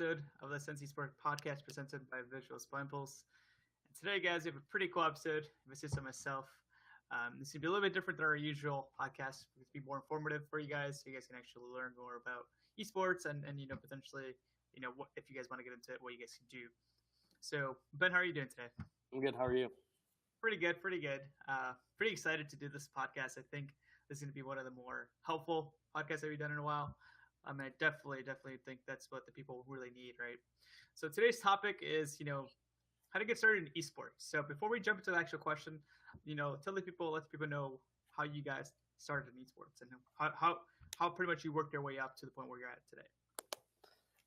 episode of the Esports Podcast presented by By Impuls. And today, guys, we have a pretty cool episode. This is myself. This is going to be a little bit different than our usual podcast. It's going to be more informative for you guys, so you guys can actually learn more about esports and potentially, what, if you guys want to get into it, what you guys can do. So, Ben, how are you doing today? I'm good. How are you? Pretty good. Pretty excited to do this podcast. I think this is going to be one of the more helpful podcasts that we've done in a while. I definitely think that's what the people really need, right? So today's topic is, how to get started in esports. So before we jump into the actual question, let the people know how you guys started in esports and how pretty much you worked your way up to the point where you're at today.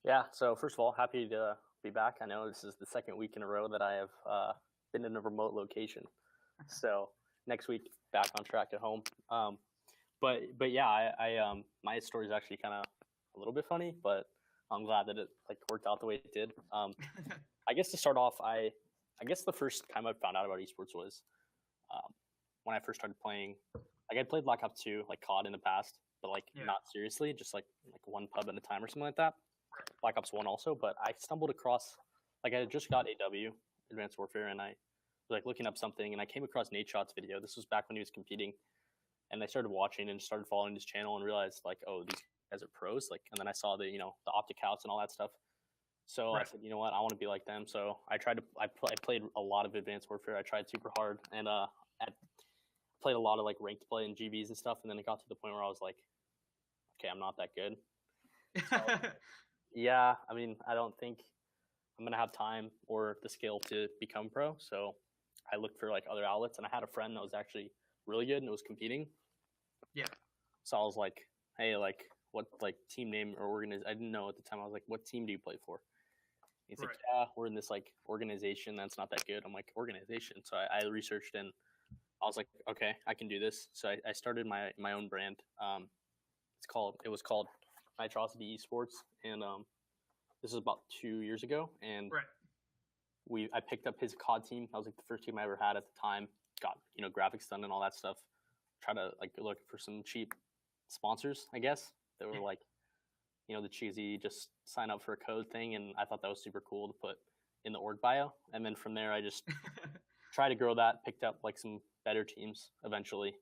Yeah. So first of all, happy to be back. I know this is the second week in a row that I have been in a remote location. So next week, back on track at home. But yeah, I my story is actually kind of a little bit funny, but I'm glad that it worked out the way it did. I guess to start off, I guess the first time I found out about esports was when I first started playing. I played Black Ops 2, COD in the past, but not seriously, just like one pub at a time or something like that. Black Ops 1 also, but I stumbled across, I had just got AW, Advanced Warfare, and I was looking up something, and I came across Nadeshot's video. This was back when he was competing, and I started watching and started following his channel and realized oh, these guys are pros. And then I saw the the optic outs and all that stuff. So I said, you know what, I want to be like them. So I played a lot of Advanced Warfare. I tried super hard, and I played a lot of ranked play and GVs and stuff. And then it got to the point where I was like, okay, I'm not that good. So, yeah, I don't think I'm gonna have time or the skill to become pro. So I looked for other outlets, and I had a friend that was actually really good and was competing. Yeah. So I was like, hey, what team name or organization? I didn't know at the time. I was like, what team do you play for? He's like, yeah, we're in this organization that's not that good. I'm like, organization. So I researched, and I was like, okay, I can do this. So I started my own brand. It was called Nitrosity Esports, and this was about 2 years ago. And I picked up his COD team. That was the first team I ever had at the time. Got graphics done and all that stuff. Try to look for some cheap sponsors, I guess. They were the cheesy just sign up for a code thing, and I thought that was super cool to put in the org bio. And then from there, I just tried to grow that. Picked up some better teams eventually.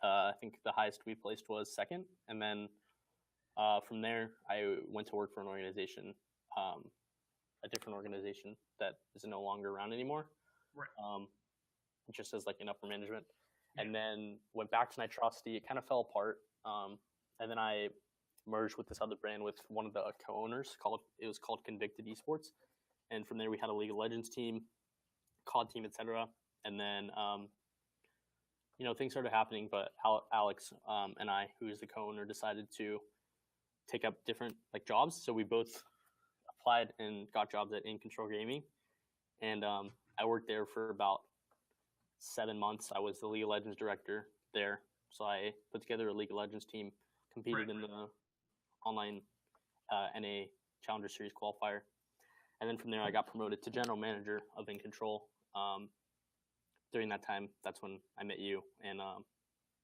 I think the highest we placed was second, and then from there, I went to work for an organization, a different organization that is no longer around anymore. Just as an upper management, and then went back to Nitrosity. It kind of fell apart, and then I merged with this other brand with one of the co-owners. It was called Convicted Esports, and from there we had a League of Legends team, COD team, etc. And then things started happening, but Alex and I, who is the co-owner, decided to take up different jobs. So we both applied and got jobs at In Control Gaming, and I worked there for about 7 months. I was the League of Legends director there. So I put together a League of Legends team, competed in the online NA Challenger Series qualifier. And then from there, I got promoted to general manager of In Control. During that time, that's when I met you and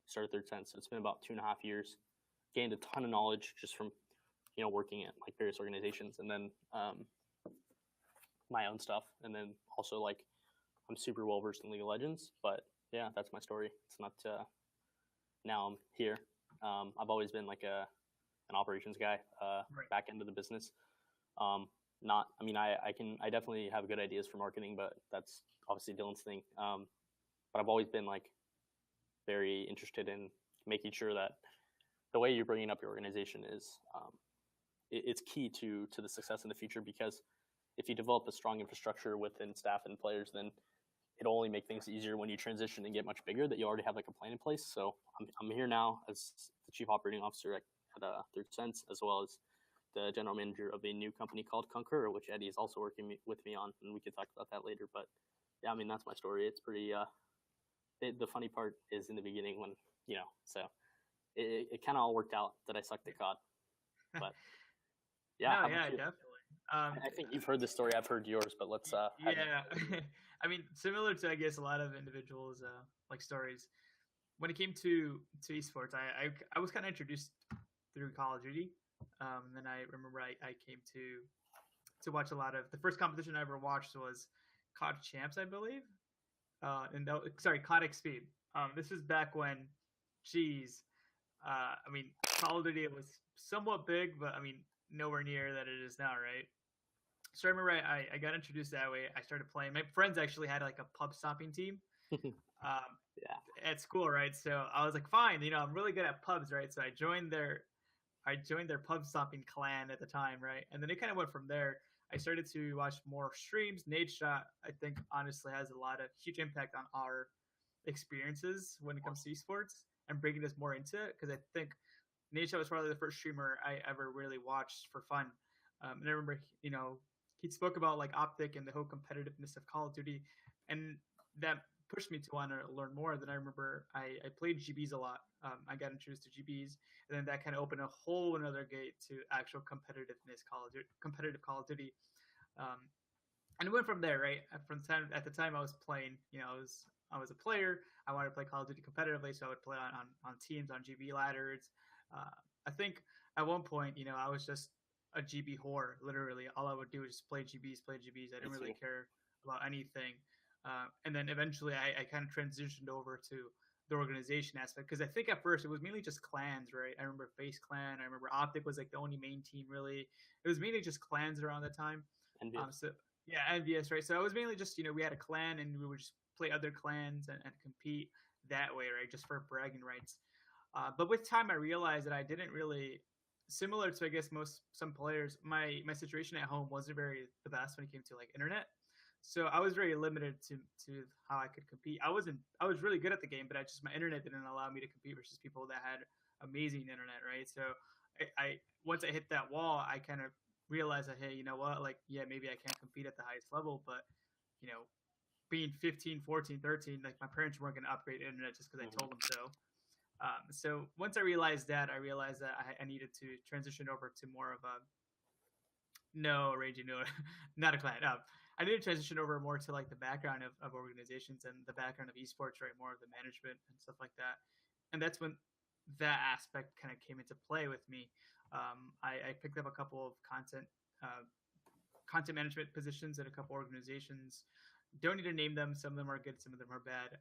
started Third Sense. So it's been about 2.5 years. Gained a ton of knowledge just from, working at various organizations, and then my own stuff. And then also I'm super well versed in League of Legends, but yeah, that's my story. It's not now I'm here. I've always been an operations guy, back end of the business. I definitely have good ideas for marketing, but that's obviously Dylan's thing. But I've always been very interested in making sure that the way you're bringing up your organization is it's key to the success in the future, because if you develop a strong infrastructure within staff and players, then it'll only make things easier when you transition and get much bigger, that you already have a plan in place. So I'm here now as the chief operating officer at Third Sense, as well as the general manager of a new company called Concur, which Eddie is also working with me on, and we can talk about that later. But yeah, that's my story. It's pretty, the funny part is in the beginning when, so it kind of all worked out that I sucked at COD. But yeah. No, yeah, definitely. I think you've heard this story. I've heard yours, but let's. Yeah, similar to, I guess, a lot of individuals' stories. When it came to esports, I was kind of introduced through Call of Duty. Then I remember I came to to watch a lot of the first competition I ever watched was COD Champs, I believe. COD XP. This was back when, geez, I mean, Call of Duty was somewhat big, but I mean, nowhere near that it is now, right? So I remember I got introduced that way. I started playing. My friends actually had like a pub stomping team Yeah. at school, right? So I was like, fine, I'm really good at pubs, right? So I joined their pub stomping clan at the time, right? And then it kind of went from there. I started to watch more streams. Nate Shot, I think, honestly has a lot of huge impact on our experiences when it comes to esports and bringing us more into it. Because I think Nate Shot was probably the first streamer I ever really watched for fun. And I remember, he spoke about like Optic and the whole competitiveness of Call of Duty, and that pushed me to want to learn more. Then I remember I played GBs a lot. I got introduced to GBs, and then that kind of opened a whole another gate to actual competitiveness, competitive Call of Duty, and it went from there. Right from the time at the time I was playing, I was a player. I wanted to play Call of Duty competitively, so I would play on teams on GB ladders. I think at one point, I was just a GB whore. Literally, all I would do was just play GBs, play GBs. I didn't really care about anything. And then eventually I kind of transitioned over to the organization aspect, because I think at first it was mainly just clans, right? I remember Face Clan. I remember Optic was like the only main team, really. It was mainly just clans around that time. So yeah, NVS, right? So it was mainly just, we had a clan and we would just play other clans and compete that way, right? Just for bragging rights. But with time, I realized that I didn't really, similar to, I guess, some players, my situation at home wasn't the best when it came to like internet. So I was very limited to how I could compete. I was really good at the game, but my internet didn't allow me to compete versus people that had amazing internet, right? So I once I hit that wall, I kind of realized that, hey, you know what? Like, yeah, maybe I can't compete at the highest level, but being 15, 14, 13, like my parents weren't going to upgrade internet just because I told them so. So once I realized that, I needed to transition over to more of a not a clan. I need to transition over more to like the background of organizations and the background of esports, right? More of the management and stuff like that. And that's when that aspect kind of came into play with me. I picked up a couple of content management positions at a couple organizations. Don't need to name them. Some of them are good, some of them are bad.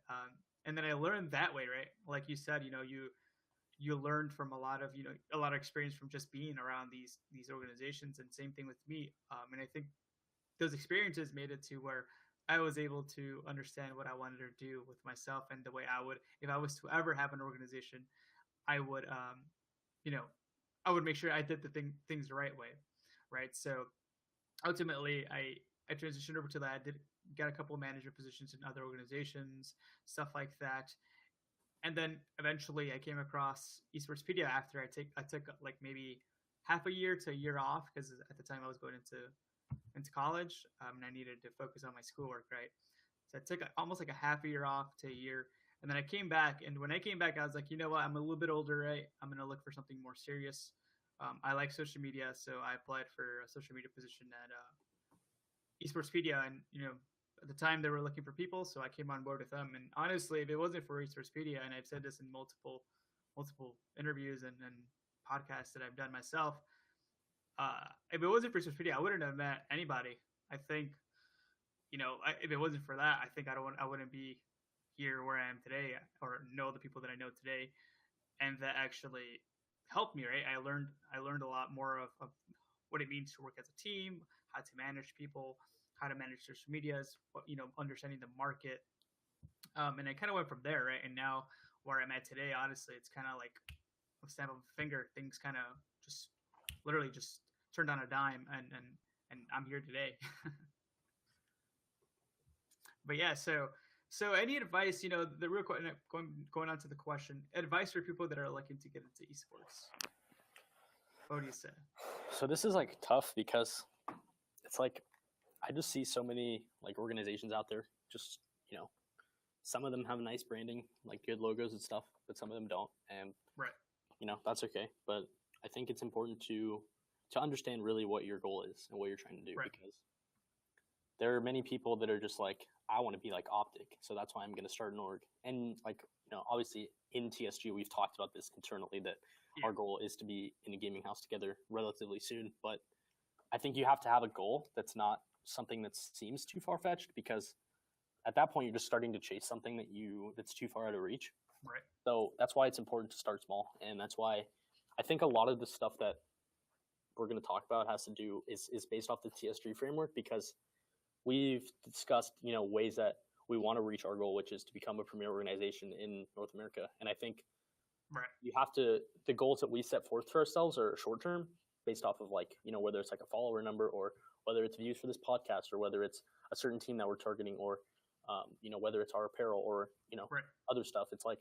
And then I learned that way, right? Like you said, you learned from a lot of experience from just being around these organizations, and same thing with me. And I think those experiences made it to where I was able to understand what I wanted to do with myself, and the way I would, if I was to ever have an organization, I would, I would make sure I did the things the right way, right? So ultimately, I transitioned over to that. I got a couple of management positions in other organizations, stuff like that. And then eventually I came across Esportspedia after I took like maybe half a year to a year off, because at the time I was going into college, and I needed to focus on my schoolwork, right? So I took almost like a half a year off to a year, and then I came back. And when I came back, I was like, you know what? I'm a little bit older, right? I'm going to look for something more serious. I like social media, so I applied for a social media position at Esportspedia, and at the time they were looking for people, so I came on board with them. And honestly, if it wasn't for Esportspedia, and I've said this in multiple interviews and podcasts that I've done myself, if it wasn't for Esportspedia, I wouldn't have met anybody. I think, if it wasn't for that, I think I wouldn't be here where I am today, or know the people that I know today, and that actually helped me. Right, I learned a lot more of what it means to work as a team, how to manage people, how to manage social medias, understanding the market. And I kind of went from there, right? And now where I'm at today, honestly, it's kind of like a snap of a finger. Things kind of just literally just turned on a dime, and I'm here today. But yeah, so any advice, the real going on to the question, advice for people that are looking to get into esports. What do you say? So this is like tough, because it's like I just see so many like organizations out there. Just some of them have nice branding, like good logos and stuff, but some of them don't, and right, that's okay. But I think it's important to understand really what your goal is and what you're trying to do, right? Because there are many people that are just like, I want to be like Optic, so that's why I'm going to start an org. And like obviously in TSG we've talked about this internally, that our goal is to be in a gaming house together relatively soon. But I think you have to have a goal that's not something that seems too far-fetched, because at that point you're just starting to chase something that's too far out of reach. Right. So that's why it's important to start small, and that's why I think a lot of the stuff that we're going to talk about is based off the TS3 framework, because we've discussed, ways that we want to reach our goal, which is to become a premier organization in North America. And I think you have to, the goals that we set forth for ourselves are short term, based off of whether it's like a follower number, or whether it's views for this podcast, or whether it's a certain team that we're targeting, or whether it's our apparel, or other stuff. It's like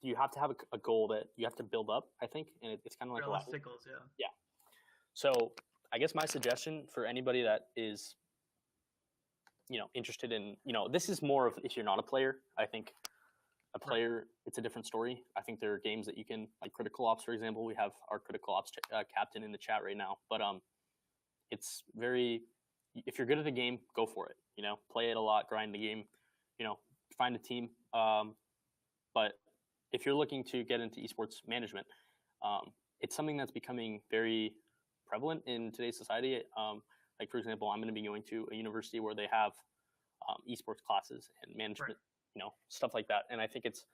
you have to have a goal that you have to build up, I think, and it's kind of like realistic goals. Yeah. So I guess my suggestion for anybody that is interested in, this is more of, if you're not a player. I think a player, it's a different story. I think there are games that you can, like Critical Ops, for example. We have our Critical Ops captain in the chat right now. But it's very, if you're good at the game, go for it. Play it a lot, grind the game, find a team. But if you're looking to get into esports management, it's something that's becoming very prevalent in today's society. Like, for example, I'm going to be going to a university where they have esports classes and management, stuff like that. And I think it's,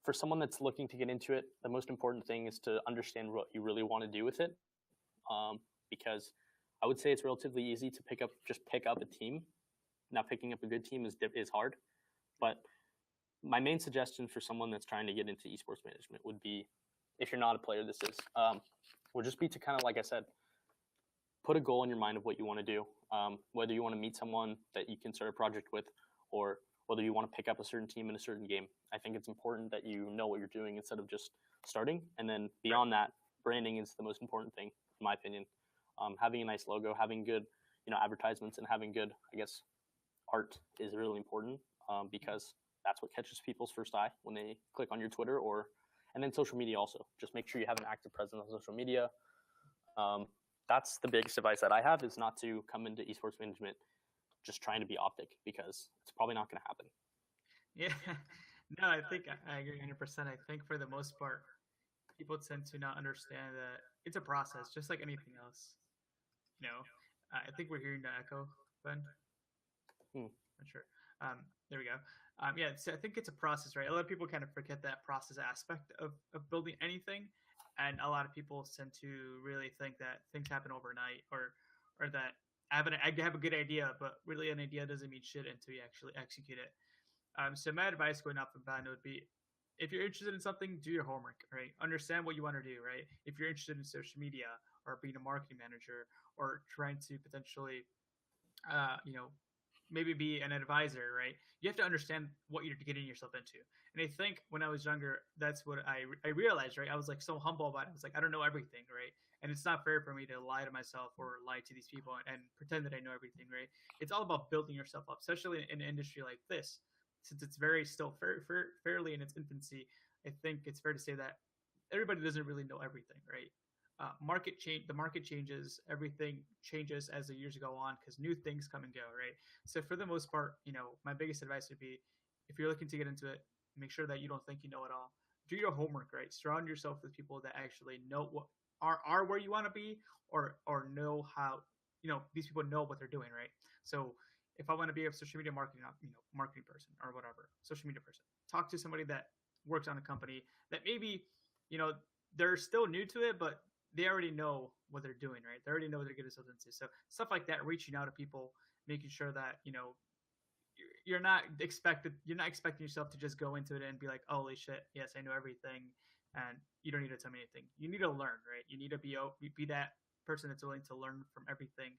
for someone that's looking to get into it, the most important thing is to understand what you really want to do with it. Because I would say it's relatively easy to pick up a team. Now, picking up a good team is hard. But my main suggestion for someone that's trying to get into esports management would be, if you're not a player, would just be to kind of, like I said, put a goal in your mind of what you want to do, whether you want to meet someone that you can start a project with, or whether you want to pick up a certain team in a certain game. I think it's important that you know what you're doing instead of just starting. And then beyond that, branding is the most important thing, in my opinion. Having a nice logo, having good, advertisements, and having good, I guess, art is really important, because that's what catches people's first eye when they click on your Twitter, and then social media also. Just make sure you have an active presence on social media. That's the biggest advice that I have, is not to come into esports management just trying to be optic, because it's probably not going to happen. Yeah, no, I think I agree 100%. I think for the most part, people tend to not understand that it's a process, just like anything else. I think we're hearing the echo, Ben. Not sure. There we go. So I think it's a process, right? A lot of people kind of forget that process aspect of building anything. And a lot of people tend to really think that things happen overnight, or that I have a good idea, but really an idea doesn't mean shit until you actually execute it. So my advice going off the bat would be, if you're interested in something, do your homework, right? Understand what you want to do, right? If you're interested in social media, or being a marketing manager, or trying to potentially, maybe be an advisor, right? You have to understand what you're getting yourself into. And I think when I was younger, that's what I realized, right? I was like so humble about it. I was like, I don't know everything, right? And it's not fair for me to lie to myself or lie to these people and pretend that I know everything, right? It's all about building yourself up, especially in an industry like this, since it's fairly in its infancy. I think it's fair to say that everybody doesn't really know everything, right? The market changes, everything changes as the years go on, because new things come and go, right? So for the most part, my biggest advice would be, if you're looking to get into it, make sure that you don't think you know it all. Do your homework, right? Surround yourself with people that actually know what are where you want to be, or know how, these people know what they're doing, right? So if I want to be a social media marketing person, or whatever, social media person, talk to somebody that works on a company that maybe, they're still new to it, but they already know what they're doing, right? They already know what they're getting themselves into. So stuff like that, reaching out to people, making sure that, you're not expecting yourself to just go into it and be like, oh, holy shit, yes, I know everything, and you don't need to tell me anything. You need to learn, right? You need to be that person that's willing to learn from everything,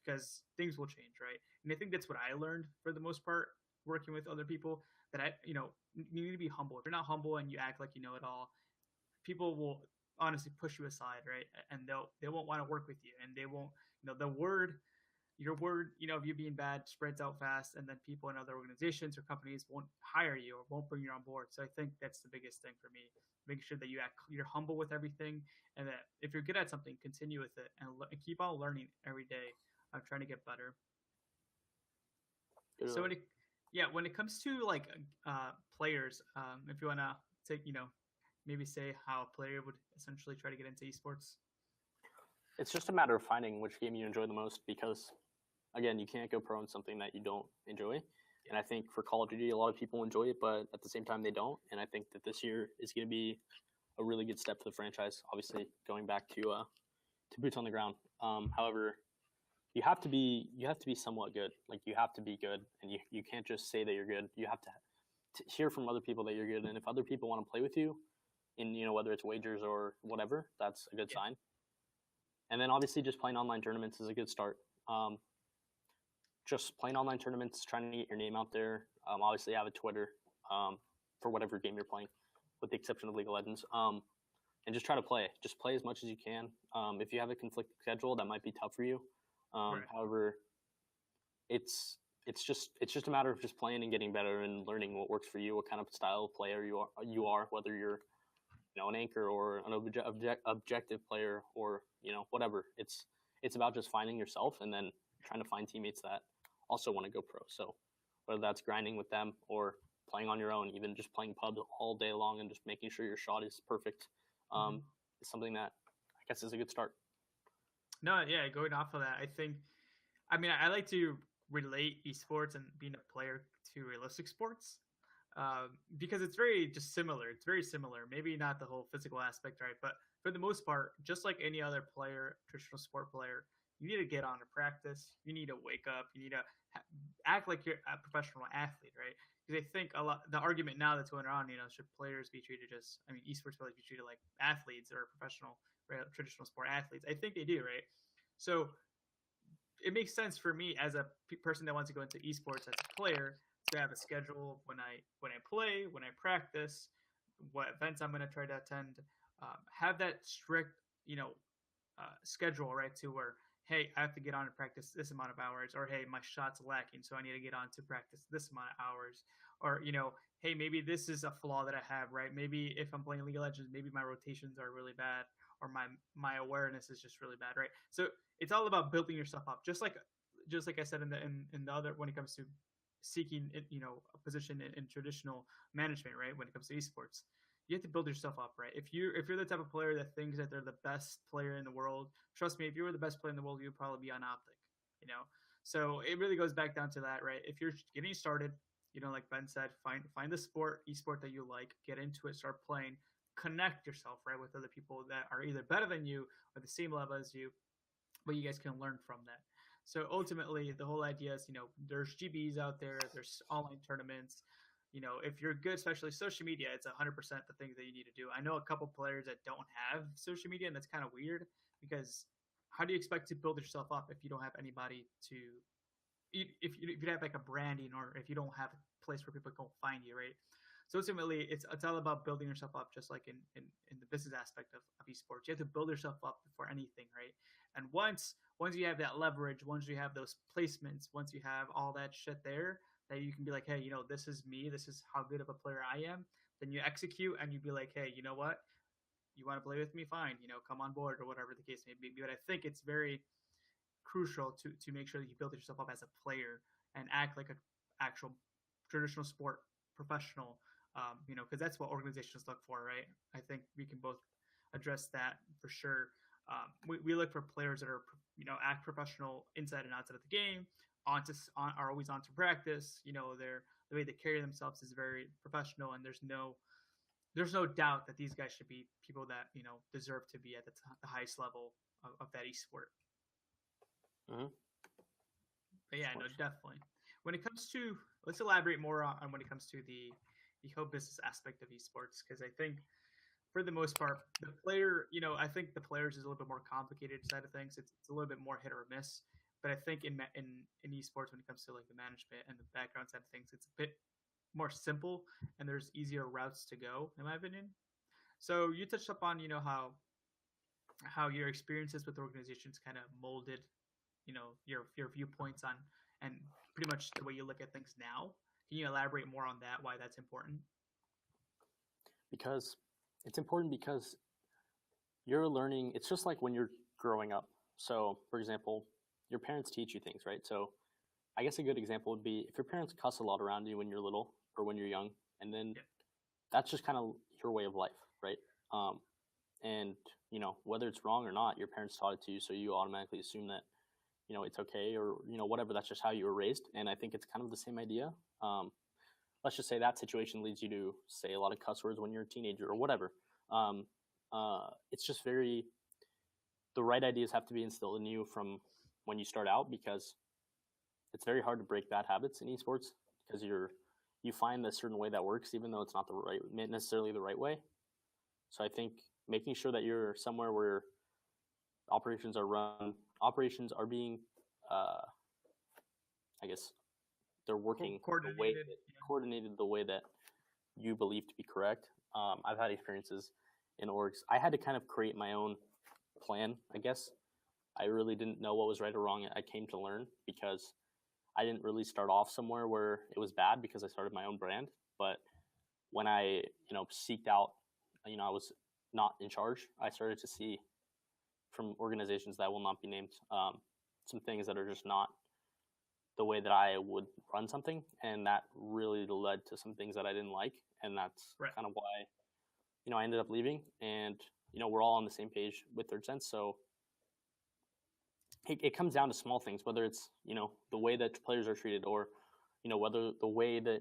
because things will change, right? And I think that's what I learned for the most part, working with other people, that you need to be humble. If you're not humble and you act like you know it all, people will honestly push you aside, right? And they won't want to work with you, and they won't, your word, of you being bad spreads out fast, and then people in other organizations or companies won't hire you or won't bring you on board. So I think that's the biggest thing for me, making sure that you're humble with everything, and that if you're good at something, continue with it, and keep on learning every day. I'm trying to get better. Good. So when it comes to like players, if you want to take, maybe say how a player would essentially try to get into esports. It's just a matter of finding which game you enjoy the most because, again, you can't go pro in something that you don't enjoy. And I think for Call of Duty, a lot of people enjoy it, but at the same time, they don't. And I think that this year is going to be a really good step for the franchise. Obviously, going back to boots on the ground. However, you have to be somewhat good. Like you have to be good, and you can't just say that you're good. You have to hear from other people that you're good, and if other people want to play with you, in whether it's wagers or whatever, that's a good sign. And then obviously just playing online tournaments is a good start. Just playing online tournaments, trying to get your name out there. Obviously, have a Twitter for whatever game you're playing, with the exception of League of Legends. And just try to play. Just play as much as you can. If you have a conflicted schedule, that might be tough for you. Right. However, it's just a matter of just playing and getting better and learning what works for you, what kind of style of player you are, whether you're an anchor or an objective player or whatever. It's about just finding yourself and then trying to find teammates that also want to go pro. So whether that's grinding with them or playing on your own, even just playing pub all day long and just making sure your shot is perfect, is something that I guess is a good start. No, yeah, going off of that, I like to relate esports and being a player to realistic sports because it's very just similar. It's very similar. Maybe not the whole physical aspect, right? But for the most part, just like any other player, traditional sport player, you need to get on to practice. You need to wake up. You need to act like you're a professional athlete, right? Because I think the argument now that's going around, should players be treated esports players be treated like athletes or professional, right, traditional sport athletes? I think they do, right? So it makes sense for me as a person that wants to go into esports as a player to have a schedule when I play, when I practice, what events I'm going to try to attend, have that strict, schedule, right? To where, hey, I have to get on and practice this amount of hours, or hey, my shot's lacking, so I need to get on to practice this amount of hours, or hey, maybe this is a flaw that I have, right? Maybe if I'm playing League of Legends, maybe my rotations are really bad, or my awareness is just really bad, right? So it's all about building yourself up, just like I said in the other, when it comes to seeking a position in traditional management, right? When it comes to esports, you have to build yourself up, right? If you're the type of player that thinks that they're the best player in the world, trust me, if you were the best player in the world, you'd probably be on Optic, So it really goes back down to that, right? If you're getting started, like Ben said, find the esport that you like, get into it, start playing, connect yourself, right, with other people that are either better than you or the same level as you, but you guys can learn from that. So ultimately, the whole idea is, there's GBs out there, there's online tournaments. If you're good, especially social media, it's 100% the things that you need to do. I know a couple players that don't have social media, and that's kind of weird because how do you expect to build yourself up if you don't have anybody to, if you have like a branding, or if you don't have a place where people can find you, right? So ultimately, it's all about building yourself up, just like in the business aspect of esports. You have to build yourself up before anything, right? And once you have that leverage, once you have those placements, once you have all that shit there, that you can be like, hey, this is me, this is how good of a player I am. Then you execute, and you be like, hey, you know what? You want to play with me? Fine, come on board, or whatever the case may be. But I think it's very crucial to make sure that you build yourself up as a player and act like an actual traditional sport professional, because that's what organizations look for, right? I think we can both address that for sure. We look for players that are, act professional inside and outside of the game, are always on to practice. The way they carry themselves is very professional, and there's no doubt that these guys should be people that deserve to be at the highest level of that esport. Mm-hmm. But yeah, no, definitely. When it comes to, let's elaborate more on when it comes to the whole business aspect of esports, because I think for the most part, the player, I think the players is a little bit more complicated side of things. It's a little bit more hit or miss. But I think in esports, when it comes to like the management and the background side of things, it's a bit more simple, and there's easier routes to go, in my opinion. So you touched upon, how your experiences with organizations kind of molded, your viewpoints on, and pretty much the way you look at things now. Can you elaborate more on that? Why that's important? Because it's important because you're learning. It's just like when you're growing up. So, for example, your parents teach you things, right? So I guess a good example would be if your parents cuss a lot around you when you're little or when you're young, and then that's just kind of your way of life, right? and whether it's wrong or not, your parents taught it to you, so you automatically assume that it's okay, or whatever. That's just how you were raised. And I think it's kind of the same idea. Let's just say that situation leads you to say a lot of cuss words when you're a teenager or whatever. It's just the right ideas have to be instilled in you from when you start out, because it's very hard to break bad habits in esports, because you find a certain way that works, even though it's not necessarily the right way. So I think making sure that you're somewhere where operations are being, I guess, they're working coordinated the way that you believe to be correct. I've had experiences in orgs. I had to kind of create my own plan, I guess. I really didn't know what was right or wrong. I came to learn, because I didn't really start off somewhere where it was bad, because I started my own brand. But when I, seeked out, I was not in charge, I started to see from organizations that will not be named, some things that are just not the way that I would run something. And that really led to some things that I didn't like. And that's kind of why, I ended up leaving. And, we're all on the same page with Third Sense. So it comes down to small things, whether it's, the way that players are treated, or, whether the way that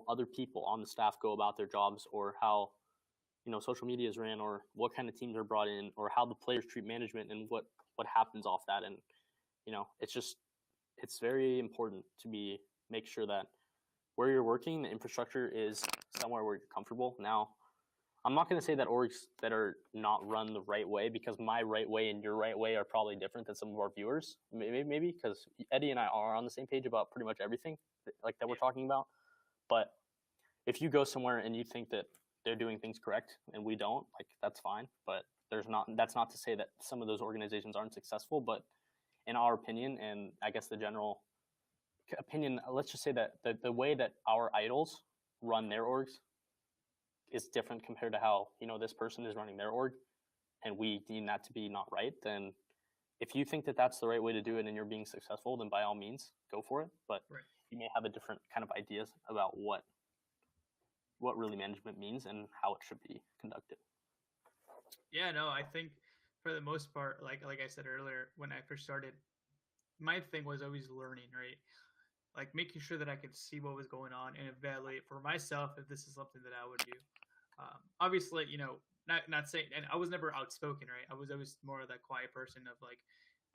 other people on the staff go about their jobs, or how, social media is ran, or what kind of teams are brought in, or how the players treat management, and what happens off that. And, it's very important to make sure that where you're working, the infrastructure is somewhere where you're comfortable. Now, I'm not going to say that orgs that are not run the right way, because my right way and your right way are probably different than some of our viewers. Maybe because Eddie and I are on the same page about pretty much everything that we're talking about. But if you go somewhere and you think that they're doing things correct and we don't, that's fine. But that's not to say that some of those organizations aren't successful. But in our opinion, and I guess the general opinion, let's just say that the way that our idols run their orgs is different compared to how, this person is running their org, and we deem that to be not right. Then if you think that that's the right way to do it and you're being successful, then by all means go for it. But you may have a different kind of ideas about what really management means and how it should be conducted. Yeah, no, I think for the most part, like I said earlier, when I first started, my thing was always learning, right? Like making sure that I could see what was going on and evaluate for myself if this is something that I would do. Obviously, not saying, and I was never outspoken, right? I was always more of that quiet person of like,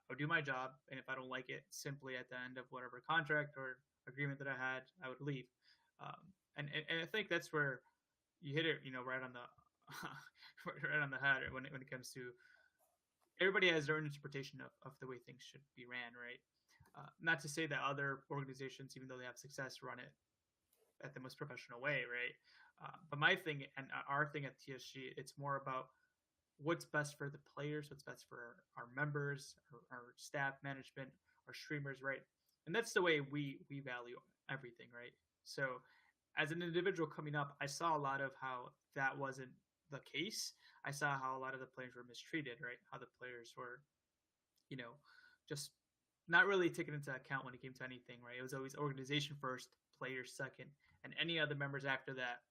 I would do my job, and if I don't like it, simply at the end of whatever contract or agreement that I had, I would leave. And I think that's where you hit it, right on the right on the head when it comes to everybody has their own interpretation of the way things should be ran, right? Not to say that other organizations, even though they have success, run it at the most professional way, right? But my thing and our thing at TSG, it's more about what's best for the players, what's best for our members, our staff, management, our streamers, right? And that's the way we value everything, right? So as an individual coming up, I saw a lot of how that wasn't the case. I saw how a lot of the players were mistreated, right? How the players were, just not really taken into account when it came to anything, right? It was always organization first, players second, and any other members after that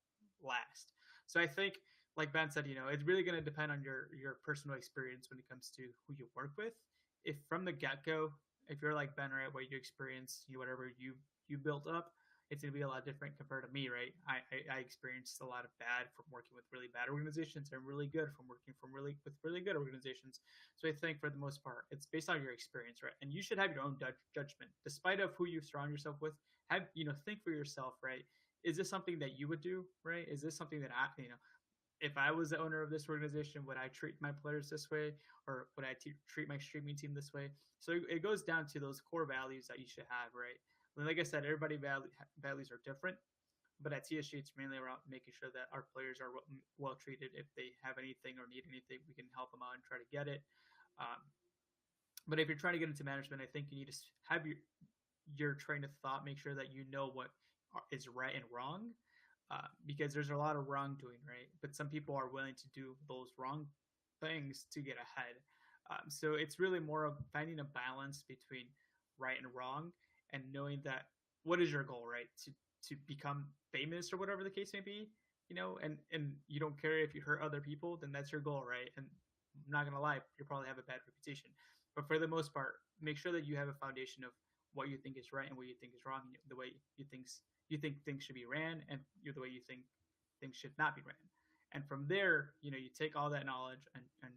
last. So I think, like Ben said, it's really going to depend on your personal experience when it comes to who you work with. If from the get-go, if you're like Ben, right, where you experience whatever you built up, it's going to be a lot different compared to me, right? I experienced a lot of bad from working with really bad organizations and really good from working with really good organizations. So I think for the most part, it's based on your experience, right? And you should have your own judgment, despite of who you surround yourself with. Think for yourself, right? Is this something that you would do, right? Is this something that if I was the owner of this organization, would I treat my players this way, or would I treat my streaming team this way? So it goes down to those core values that you should have, right? Like I said, everybody values are different, but at TSG, it's mainly around making sure that our players are well treated. If they have anything or need anything, we can help them out and try to get it. But if you're trying to get into management, I think you need to have your train of thought, make sure that you know what is right and wrong, because there's a lot of wrongdoing, right? But some people are willing to do those wrong things to get ahead. So it's really more of finding a balance between right and wrong, and knowing that what is your goal, right? To become famous or whatever the case may be. and you don't care if you hurt other people, then that's your goal, right? And I'm not gonna lie, you probably have a bad reputation, but for the most part, make sure that you have a foundation of what you think is right and what you think is wrong, and the way you think things should be ran, and the way you think things should not be ran. And from there, you take all that knowledge and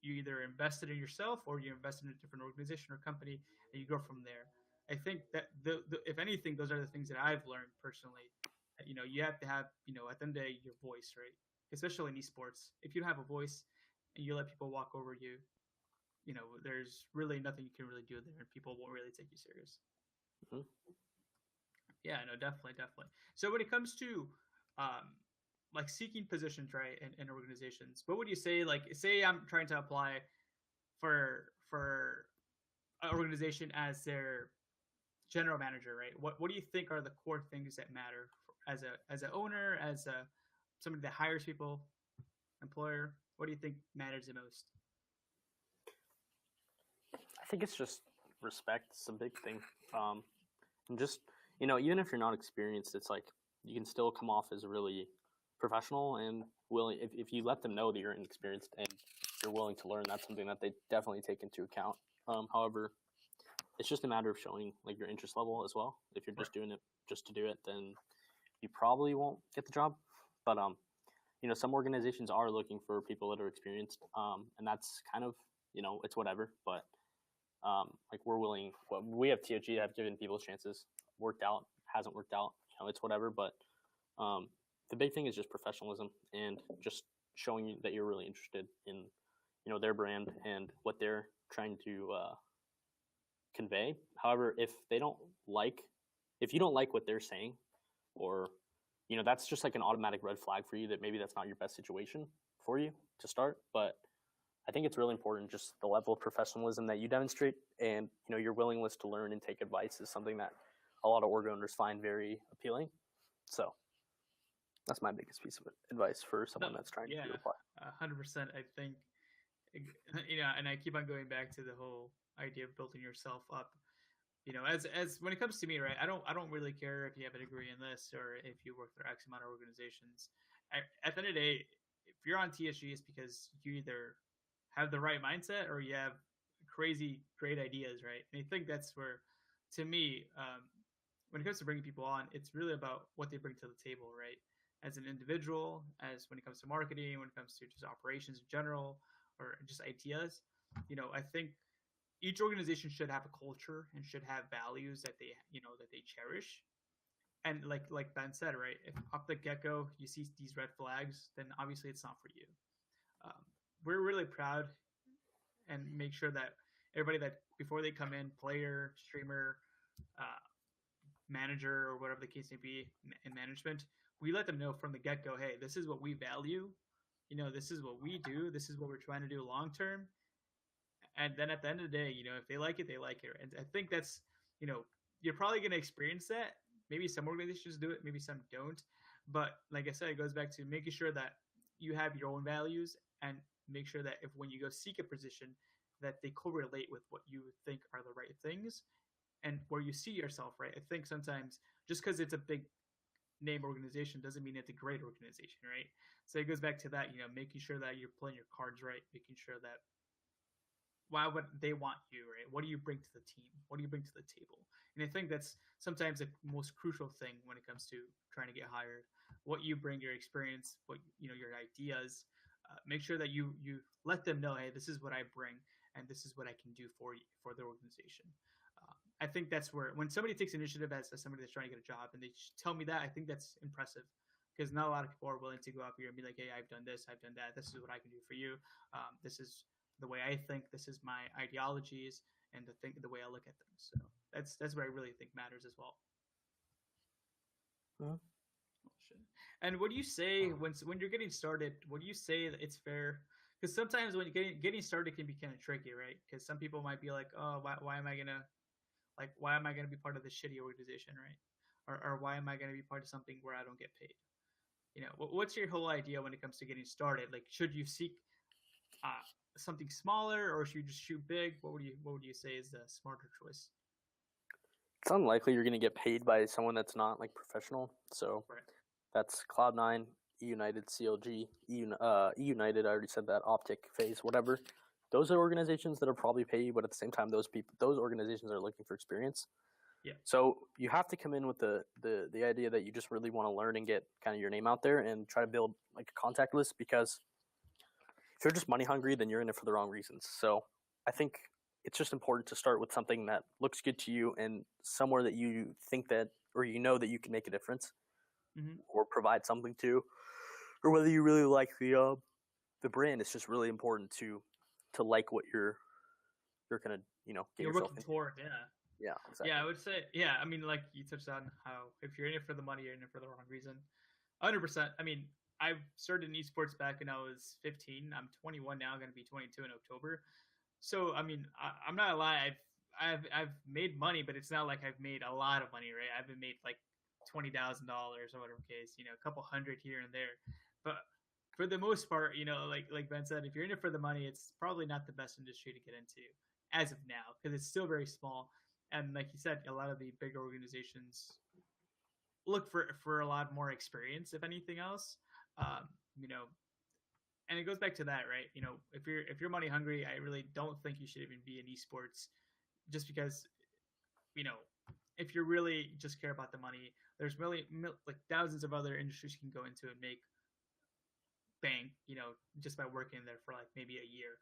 you either invest it in yourself or you invest in a different organization or company, and you go from there. I think that if anything, those are the things that I've learned personally. You have to have, at the end of the day, your voice, right? Especially in esports. If you don't have a voice and you let people walk over you, there's really nothing you can really do there, and people won't really take you serious. Mm-hmm. Yeah, no, definitely, definitely. So when it comes to like seeking positions, right, in organizations, what would you say? Like, say I'm trying to apply for an organization as their general manager, right? What do you think are the core things that matter as a owner, as a somebody that hires people, employer? What do you think matters the most? I think it's just respect. It's a big thing. And just, even if you're not experienced, it's like you can still come off as really professional and willing. If you let them know that you're inexperienced and you're willing to learn, that's something that they definitely take into account. However, it's just a matter of showing like your interest level as well. If you're just doing it just to do it, then you probably won't get the job. But some organizations are looking for people that are experienced, and that's kind of it's whatever. But like we're willing. Well, we have TOG have given people chances. Worked out, hasn't worked out. It's whatever. But the big thing is just professionalism and just showing you that you're really interested in their brand and what they're trying to convey. However, if you don't like what they're saying, or that's just like an automatic red flag for you that maybe that's not your best situation for you to start. But I think it's really important, just the level of professionalism that you demonstrate, and your willingness to learn and take advice is something that a lot of org owners find very appealing. So that's my biggest piece of advice for someone that's trying to apply. 100%. I think, and I keep on going back to the whole idea of building yourself up. As when it comes to me, right, I don't really care if you have a degree in this or if you work for X amount of organizations. At the end of the day, if you're on TSG, it's because you either have the right mindset or you have crazy great ideas, right? And I think that's where, to me, when it comes to bringing people on, it's really about what they bring to the table, right? As an individual, as when it comes to marketing, when it comes to just operations in general, or just ideas, I think each organization should have a culture and should have values that they cherish. And like Ben said, right, if off the get-go you see these red flags, then obviously it's not for you. We're really proud and make sure that everybody that before they come in, player, streamer, manager, or whatever the case may be in management, we let them know from the get-go, hey, this is what we value, this is what we do, this is what we're trying to do long term. And then at the end of the day, if they like it, they like it. And I think that's, you're probably going to experience that. Maybe some organizations do it, maybe some don't. But like I said, it goes back to making sure that you have your own values, and make sure that if when you go seek a position, that they correlate with what you think are the right things and where you see yourself, right? I think sometimes just because it's a big name organization doesn't mean it's a great organization, right? So it goes back to that, making sure that you're playing your cards right, making sure that why would they want you, right? What do you bring to the team? What do you bring to the table? And I think that's sometimes the most crucial thing when it comes to trying to get hired. What you bring, your experience, what your ideas. Make sure that you let them know, hey, this is what I bring, and this is what I can do for you, for the organization. I think that's where when somebody takes initiative as somebody that's trying to get a job and they tell me that, I think that's impressive, because not a lot of people are willing to go out here and be like, hey, I've done this, I've done that. This is what I can do for you. This is the way I think. This is my ideologies and the way I look at things. So that's what I really think matters as well. Uh-huh. And what do you say when you're getting started? What do you say that it's fair? Because sometimes when you're getting started can be kind of tricky, right? Because some people might be like, oh, why am I gonna be part of this shitty organization, right? Or why am I gonna be part of something where I don't get paid? What's your whole idea when it comes to getting started? Like, should you seek something smaller, or should you just shoot big? What would you say is the smarter choice? It's unlikely you're going to get paid by someone that's not like professional. So that's Cloud9. United, CLG, United. I already said that. Optic, Phase, whatever. Those are organizations that'll probably pay you, but at the same time, those organizations are looking for experience. Yeah. So you have to come in with the idea that you just really want to learn and get kind of your name out there and try to build like a contact list, because if you're just money hungry, then you're in it for the wrong reasons. So I think it's just important to start with something that looks good to you and somewhere that you think that, or you know that you can make a difference or provide something to, or whether you really like the brand. It's just really important to like what you're gonna, get you're yourself working into. toward. Yeah, exactly. Yeah, I would say, I mean, like you touched on how if you're in it for the money, you're in it for the wrong reason. 100%. I mean, I started in esports back when I was 15. I'm 21 now. I'm going to be 22 in October. So, I mean, I'm not gonna lie. I've made money, but it's not like I've made a lot of money, right? I've made like $20,000 or whatever case, a couple hundred here and there. But for the most part, like Ben said, if you're in it for the money, it's probably not the best industry to get into as of now, because it's still very small. And like you said, a lot of the bigger organizations look for a lot more experience, if anything else. And it goes back to that, right? If you're money hungry, I really don't think you should even be in esports, just because, if you really just care about the money, there's really like thousands of other industries you can go into and make bank, just by working there for like maybe a year.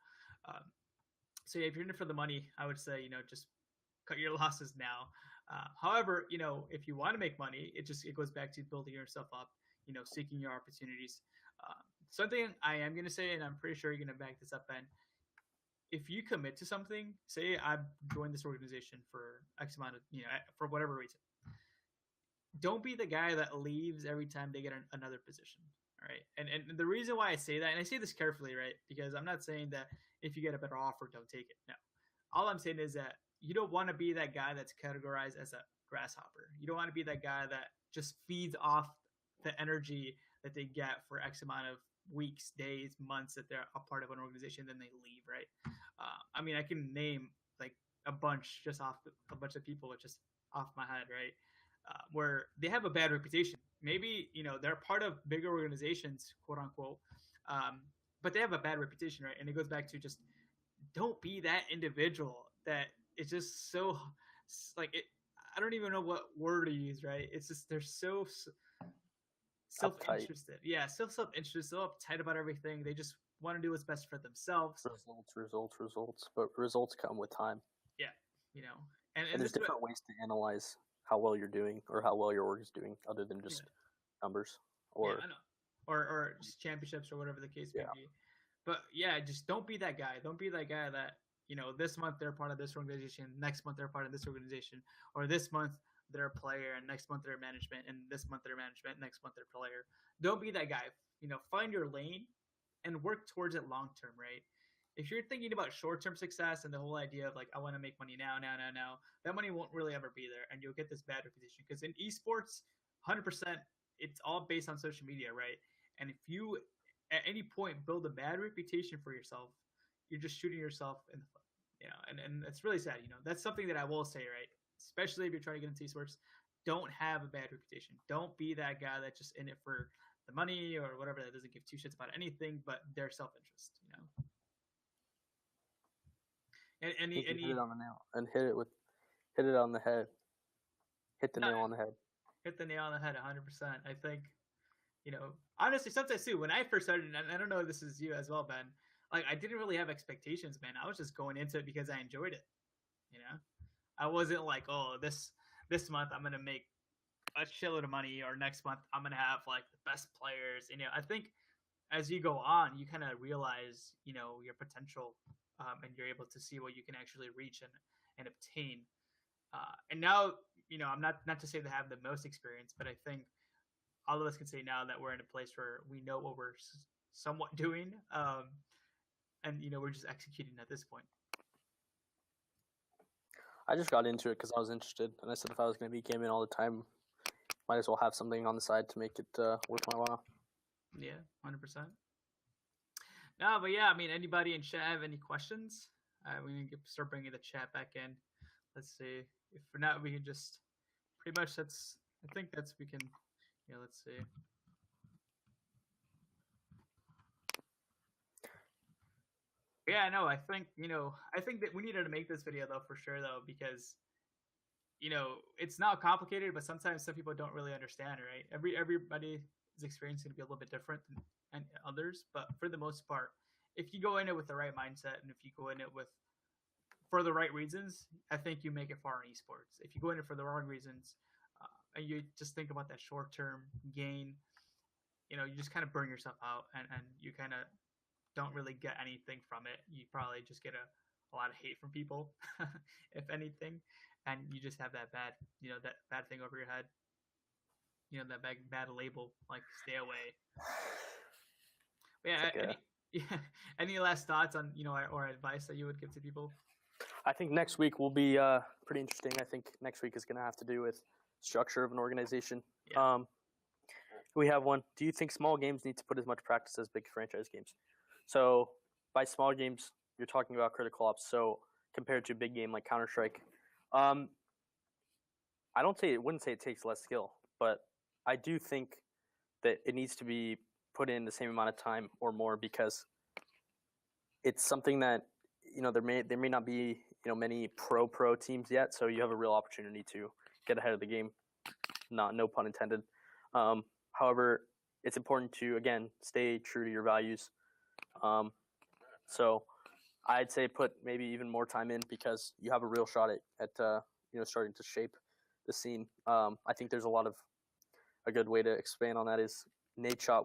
So yeah, if you're in it for the money, I would say, just cut your losses now. However, if you want to make money, it goes back to building yourself up, seeking your opportunities. Something I am going to say, and I'm pretty sure you're going to back this up, Ben. If you commit to something, say I joined this organization for X amount of, for whatever reason, don't be the guy that leaves every time they get another position. All right. And the reason why I say that, and I say this carefully, right, because I'm not saying that if you get a better offer, don't take it. No. All I'm saying is that you don't want to be that guy that's categorized as a grasshopper. You don't want to be that guy that just feeds off the energy that they get for X amount of weeks, days, months that they're a part of an organization, then they leave, right? I mean, I can name like a bunch of people just off my head, right? Where they have a bad reputation. Maybe, they're part of bigger organizations, quote unquote, but they have a bad reputation, right? And it goes back to just don't be that individual that is just so like it. I don't even know what word to use, right? It's just they're so self-interested. Yeah, so self-interested, so uptight about everything. They just want to do what's best for themselves. Results. But results come with time. Yeah, and there's different ways to analyze how well you're doing or how well your org is doing, other than just numbers or I know. Or just championships or whatever the case may be. But yeah, just don't be that guy. Don't be that guy that, this month they're part of this organization, next month they're part of this organization, or this month they're a player and next month they're management, and this month they're management, next month they're player. Don't be that guy. Find your lane and work towards it long term, right? If you're thinking about short term success and the whole idea of like, I want to make money now, that money won't really ever be there, and you'll get this bad reputation. Because in esports, 100%, it's all based on social media, right? And if you at any point build a bad reputation for yourself, you're just shooting yourself in the foot, and it's really sad. That's something that I will say, right? Especially if you're trying to get into esports, don't have a bad reputation. Don't be that guy that's just in it for the money or whatever, that doesn't give two shits about anything but their self-interest, And hit it on the nail and hit it on the head. Hit the nail on the head. Hit the nail on the head 100%. I think, honestly, sometimes too, when I first started, and I don't know if this is you as well, Ben, like I didn't really have expectations, man. I was just going into it because I enjoyed it. I wasn't like, oh, this month I'm gonna make a shitload of money, or next month I'm gonna have like the best players. I think as you go on, you kind of realize, your potential, and you're able to see what you can actually reach and obtain. And now, I'm not to say they have the most experience, but I think all of us can say now that we're in a place where we know what we're somewhat doing, and we're just executing at this point. I just got into it because I was interested, and I said if I was going to be gaming all the time, might as well have something on the side to make it worth my while. Yeah, 100%. No, but yeah, I mean, anybody in chat have any questions? We can start bringing the chat back in. Let's see. If for now, we can just pretty much we can. Let's see. Yeah, no, I think that we needed to make this video though for sure though, because it's not complicated, but sometimes some people don't really understand, right? Everybody's experience is going to be a little bit different than others, but for the most part, if you go in it with the right mindset and if you go in it with for the right reasons, I think you make it far in esports. If you go in it for the wrong reasons, and you just think about that short term gain, you just kind of burn yourself out, and you kind of don't really get anything from it. You probably just get a lot of hate from people, if anything, and you just have that that bad thing over your head. That bad label, like stay away. But yeah, Like yeah, any last thoughts on or advice that you would give to people? I think next week will be pretty interesting. I think next week is going to have to do with structure of an organization. Yeah. We have one. Do you think small games need to put as much practice as big franchise games? So by small games, you're talking about critical ops. So compared to a big game like Counter-Strike, I wouldn't say it takes less skill, but I do think that it needs to be put in the same amount of time or more, because it's something that there may not be many pro teams yet, so you have a real opportunity to get ahead of the game. No pun intended. However, it's important to again stay true to your values. So I'd say put maybe even more time in, because you have a real shot at starting to shape the scene. I think there's a good way to expand on that is Nadeshot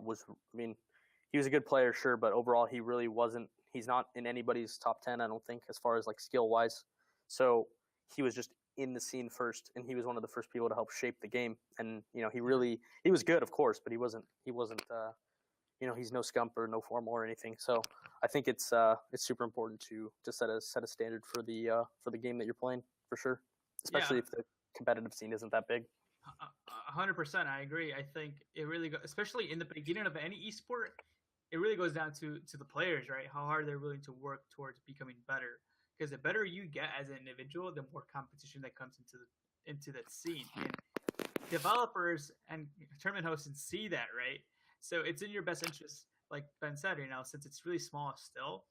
he was a good player, sure, but overall he really wasn't. He's not in anybody's top 10, I don't think, as far as like skill wise. So he was just in the scene first, and he was one of the first people to help shape the game. And he was good, of course, but he wasn't he's no Scump or no Formal or anything. So I think it's super important to set a standard for the game that you're playing, for sure, especially if the competitive scene isn't that big. 100%, I agree. I think it really especially in the beginning of any esport, it really goes down to the players, right? How hard they're willing to work towards becoming better. Because the better you get as an individual, the more competition that comes into that scene. And developers and tournament hosts see that, right? So it's in your best interest, like Ben said, since it's really small still,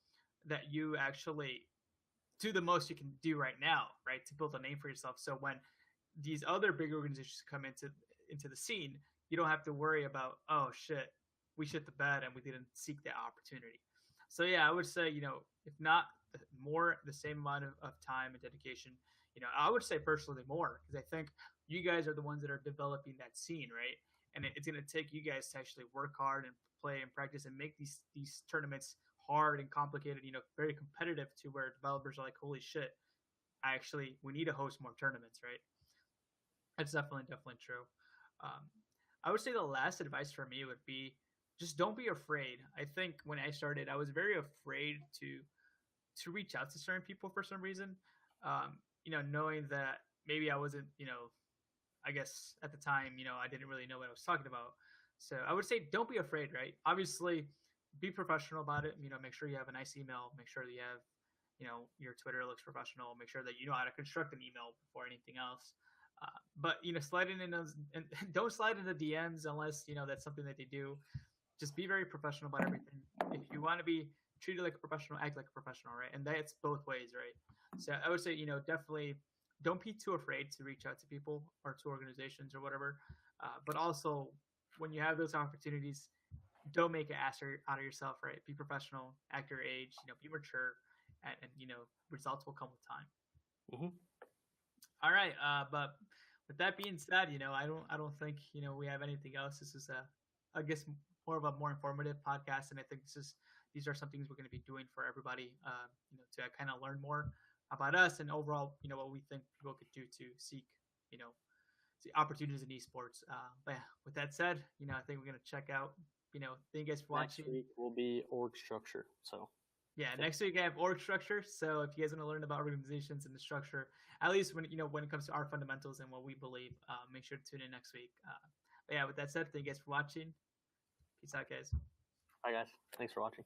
that you actually do the most you can do right now, right, to build a name for yourself. So when these other big organizations come into the scene, you don't have to worry about, oh shit, we shit the bed and we didn't seek that opportunity. So yeah, I would say, if not more, the same amount of time and dedication. I would say personally more, because I think you guys are the ones that are developing that scene, right? And it's going to take you guys to actually work hard and play and practice and make these tournaments hard and complicated, very competitive, to where developers are like, holy shit, we need to host more tournaments, right? That's definitely true. I would say the last advice for me would be just don't be afraid. I think when I started, I was very afraid to reach out to certain people for some reason. Knowing that maybe I wasn't, I guess at the time, I didn't really know what I was talking about. So I would say don't be afraid, right? Obviously, be professional about it. Make sure you have a nice email. Make sure that you have, your Twitter looks professional. Make sure that you know how to construct an email before anything else. But slide in those, and don't slide into DMs unless that's something that they do. Just be very professional about everything. If you want to be treated like a professional, act like a professional, right? And that's both ways, right? So I would say definitely don't be too afraid to reach out to people or to organizations or whatever. But also, when you have those opportunities, don't make an ass out of yourself, right? Be professional, act your age, be mature, and results will come with time. Mm-hmm. All right, but with that being said, I don't think we have anything else. This is I guess more of a more informative podcast, and I think these are some things we're going to be doing for everybody, to kind of learn more about us and overall, what we think people could do to seek, see opportunities in esports. But yeah, with that said, I think we're going to check out. Thank you guys for watching. Next week will be org structure. So yeah, next week I have org structure. So if you guys want to learn about organizations and the structure, at least when it comes to our fundamentals and what we believe, make sure to tune in next week. But yeah, with that said, thank you guys for watching. Peace out, guys. Bye, guys. Thanks for watching.